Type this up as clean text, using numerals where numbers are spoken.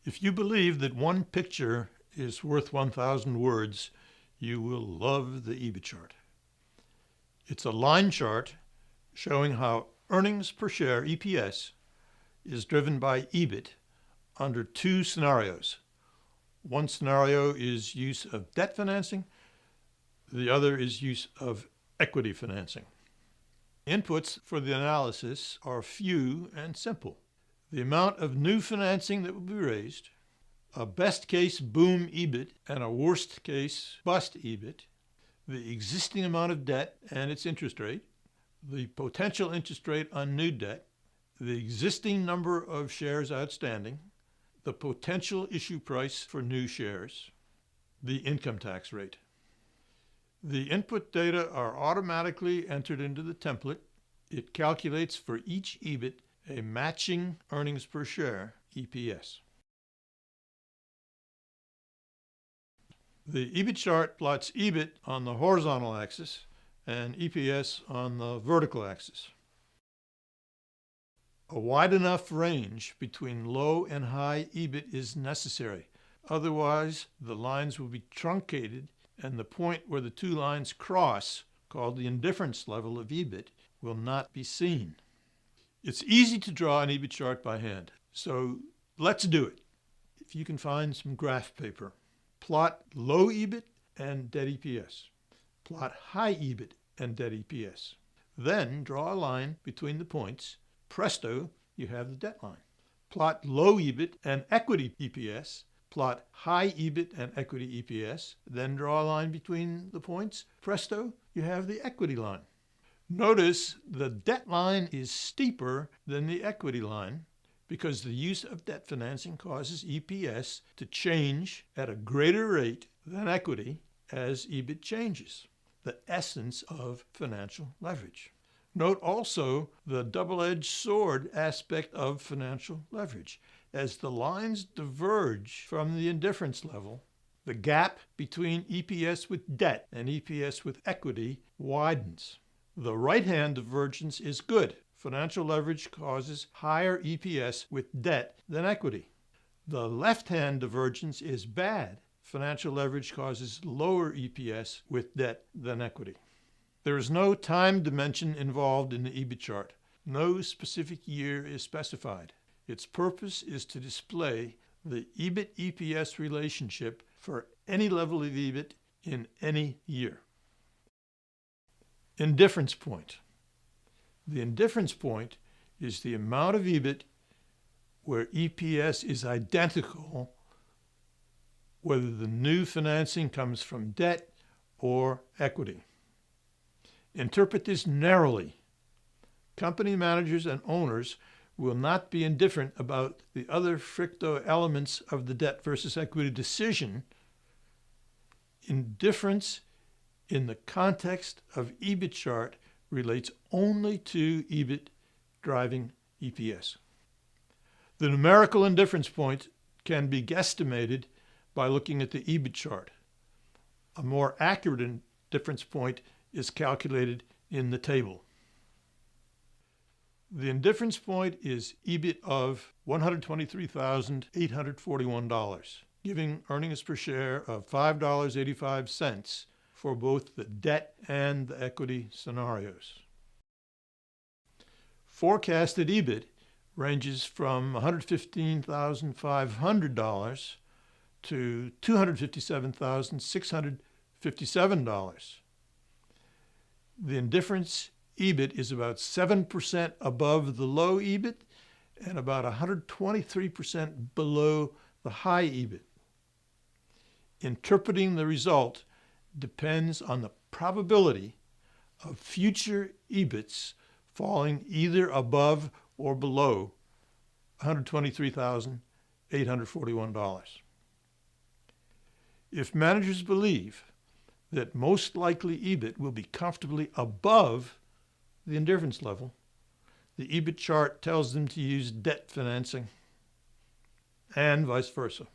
If you believe that one picture is worth 1,000 words, you will love the EBIT chart. It's a line chart showing how earnings per share, EPS, is driven by EBIT under two scenarios. One scenario is use of debt financing. The other is use of equity financing. Inputs for the analysis are few and simple. The amount of new financing that will be raised, a best case boom EBIT and a worst case bust EBIT, the existing amount of debt and its interest rate, the potential interest rate on new debt, the existing number of shares outstanding, the potential issue price for new shares, the income tax rate. The input data are automatically entered into the template. It calculates for each EBIT a matching earnings per share, EPS. The EBIT chart plots EBIT on the horizontal axis and EPS on the vertical axis. A wide enough range between low and high EBIT is necessary. Otherwise, the lines will be truncated and the point where the two lines cross, called the indifference level of EBIT, will not be seen. It's easy to draw an EBIT chart by hand, so let's do it. If you can find some graph paper, plot low EBIT and debt EPS. Plot high EBIT and debt EPS. Then draw a line between the points. Presto, you have the debt line. Plot low EBIT and equity EPS. Plot high EBIT and equity EPS, then draw a line between the points. Presto, you have the equity line. Notice the debt line is steeper than the equity line because the use of debt financing causes EPS to change at a greater rate than equity as EBIT changes, the essence of financial leverage. Note also the double-edged sword aspect of financial leverage. As the lines diverge from the indifference level, the gap between EPS with debt and EPS with equity widens. The right-hand divergence is good. Financial leverage causes higher EPS with debt than equity. The left-hand divergence is bad. Financial leverage causes lower EPS with debt than equity. There is no time dimension involved in the EBIT chart. No specific year is specified. Its purpose is to display the EBIT-EPS relationship for any level of EBIT in any year. Indifference point. The indifference point is the amount of EBIT where EPS is identical whether the new financing comes from debt or equity. Interpret this narrowly. Company managers and owners will not be indifferent about the other fricto elements of the debt versus equity decision. Indifference in the context of EBIT chart relates only to EBIT driving EPS. The numerical indifference point can be guesstimated by looking at the EBIT chart. A more accurate indifference point is calculated in the table. The indifference point is EBIT of $123,841, giving earnings per share of $5.85 for both the debt and the equity scenarios. Forecasted EBIT ranges from $115,500 to $257,657. The indifference EBIT is about 7% above the low EBIT and about 123% below the high EBIT. Interpreting the result depends on the probability of future EBITs falling either above or below $123,841. If managers believe that most likely EBIT will be comfortably above the indifference level, the EBIT chart tells them to use debt financing, and vice versa.